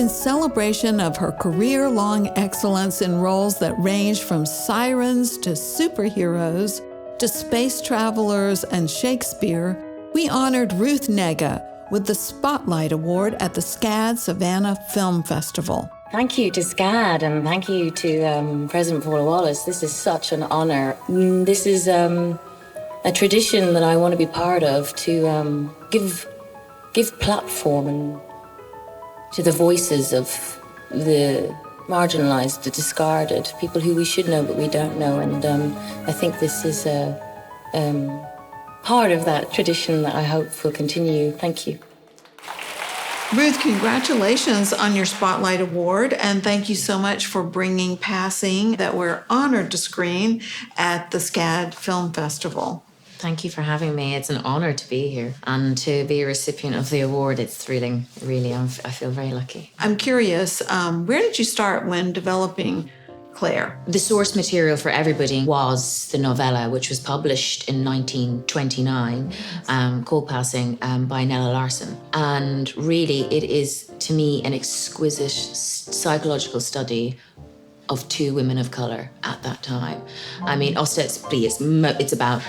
in celebration of her career-long excellence in roles that range from sirens to superheroes to space travelers and Shakespeare, we honored Ruth Negga with the Spotlight Award at the SCAD Savannah Film Festival. Thank you to SCAD and thank you to President Paula Wallace. This is such an honor. This is a tradition that I want to be part of, to give platform to the voices of the marginalized, the discarded, people who we should know but we don't know. And I think this is part of that tradition that I hope will continue. Thank you. Ruth, congratulations on your Spotlight Award, and thank you so much for bringing Passing that we're honored to screen at the SCAD Film Festival. Thank you for having me. It's an honor to be here and to be a recipient of the award. It's thrilling, really. I feel very lucky. I'm curious, where did you start when developing Claire? The source material for everybody was the novella, which was published in 1929, called Passing, by Nella Larson. And really, it is, to me, an exquisite psychological study of two women of color at that time. I mean, ostensibly, it's about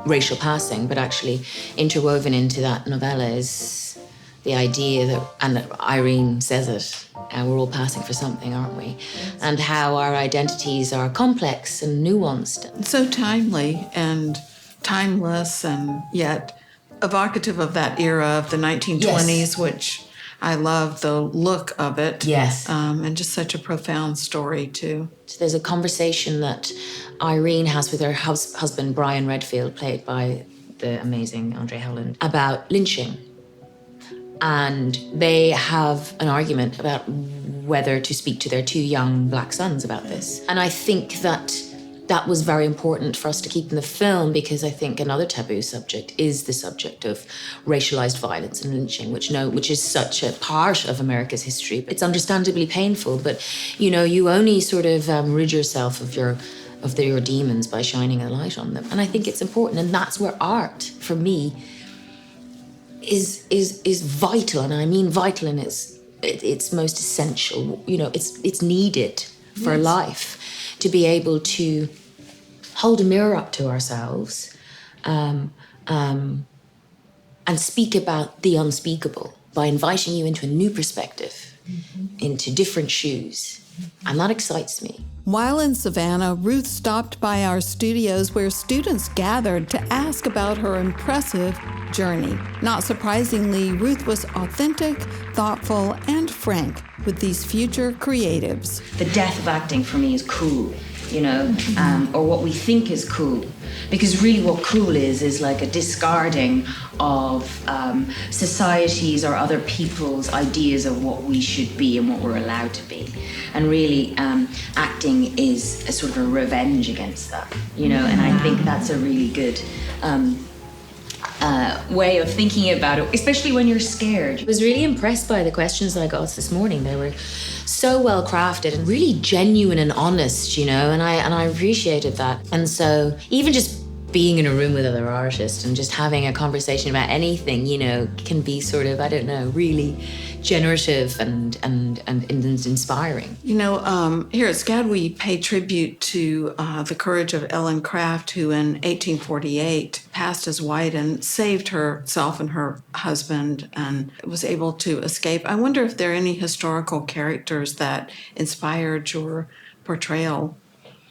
racial passing, but actually interwoven into that novella is the idea that, and Irene says it, we're all passing for something, aren't we? And how our identities are complex and nuanced. So timely and timeless, and yet evocative of that era of the 1920s, yes. Which I love the look of it. Yes. And just such a profound story, too. So there's a conversation that Irene has with her husband, Brian Redfield, played by the amazing Andre Howland, about lynching. And they have an argument about whether to speak to their two young black sons about this. And I think that was very important for us to keep in the film, because I think another taboo subject is the subject of racialized violence and lynching, which is such a part of America's history. It's understandably painful, but you only sort of rid yourself of your demons by shining a light on them. And I think it's important, and that's where art, for me, is vital, and I mean vital in its most essential. It's needed for life, to be able to hold a mirror up to ourselves and speak about the unspeakable by inviting you into a new perspective, into different shoes. And that excites me. While in Savannah, Ruth stopped by our studios where students gathered to ask about her impressive journey. Not surprisingly, Ruth was authentic, thoughtful, and frank with these future creatives. The death of acting for me is cool, or what we think is cool. Because really what cool is like a discarding of society's or other people's ideas of what we should be and what we're allowed to be. And really acting is a sort of a revenge against that, and I think that's a really good way of thinking about it, especially when you're scared. I was really impressed by the questions I got this morning. They were so well crafted and really genuine and honest, and I appreciated that. And so even just being in a room with other artists and just having a conversation about anything, can be sort of, really generative and inspiring. Here at SCAD, we pay tribute to the courage of Ellen Craft, who in 1848 passed as white and saved herself and her husband and was able to escape. I wonder if there are any historical characters that inspired your portrayal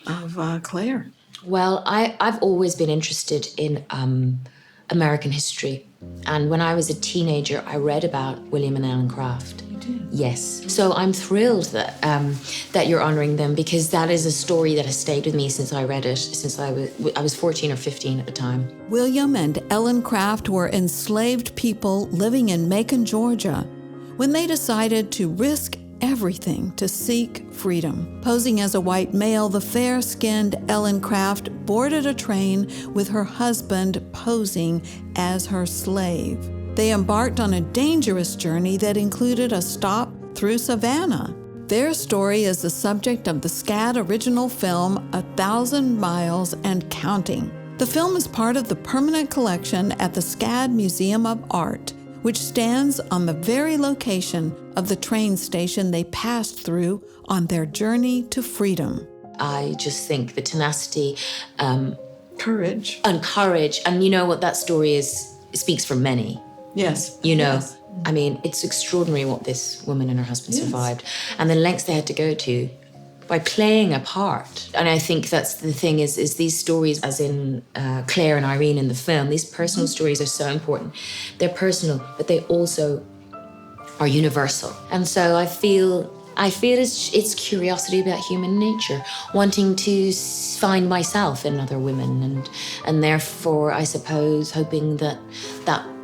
of Claire. Well, I've always been interested in American history. And when I was a teenager, I read about William and Ellen Craft. You did? Yes. So I'm thrilled that you're honoring them, because that is a story that has stayed with me since I read it, since I was 14 or 15 at the time. William and Ellen Craft were enslaved people living in Macon, Georgia, when they decided to risk everything to seek freedom. Posing as a white male, the fair-skinned Ellen Craft boarded a train with her husband posing as her slave. They embarked on a dangerous journey that included a stop through Savannah. Their story is the subject of the SCAD original film, 1,000 Miles and Counting. The film is part of the permanent collection at the SCAD Museum of Art, which stands on the very location of the train station they passed through on their journey to freedom. I just think the tenacity, Courage. and courage, and you know what that story is, it speaks for many. Yes. You know, Yes. I mean, it's extraordinary what this woman and her husband survived, and the lengths they had to go to by playing a part. And I think that's the thing is these stories, as in Claire and Irene in the film, these personal stories are so important. They're personal, but they also are universal. And so I feel it's curiosity about human nature, wanting to find myself in other women, and therefore, I suppose, hoping that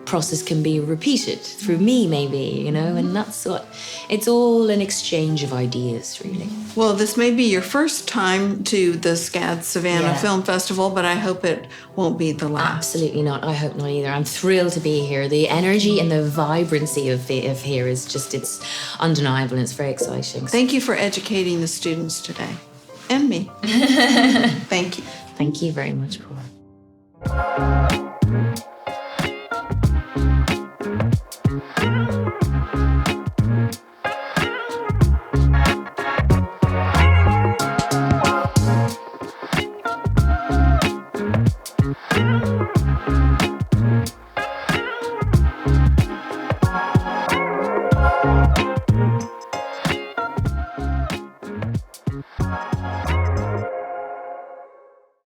process can be repeated through me, maybe, you know, and that's what, it's all an exchange of ideas, really. Well, this may be your first time to the SCAD Savannah Film Festival, but I hope it won't be the last. Absolutely not. I hope not either. I'm thrilled to be here. The energy and the vibrancy of here is just, it's undeniable, and it's very exciting. Thank you for educating the students today. And me. Thank you. Thank you very much, Paula.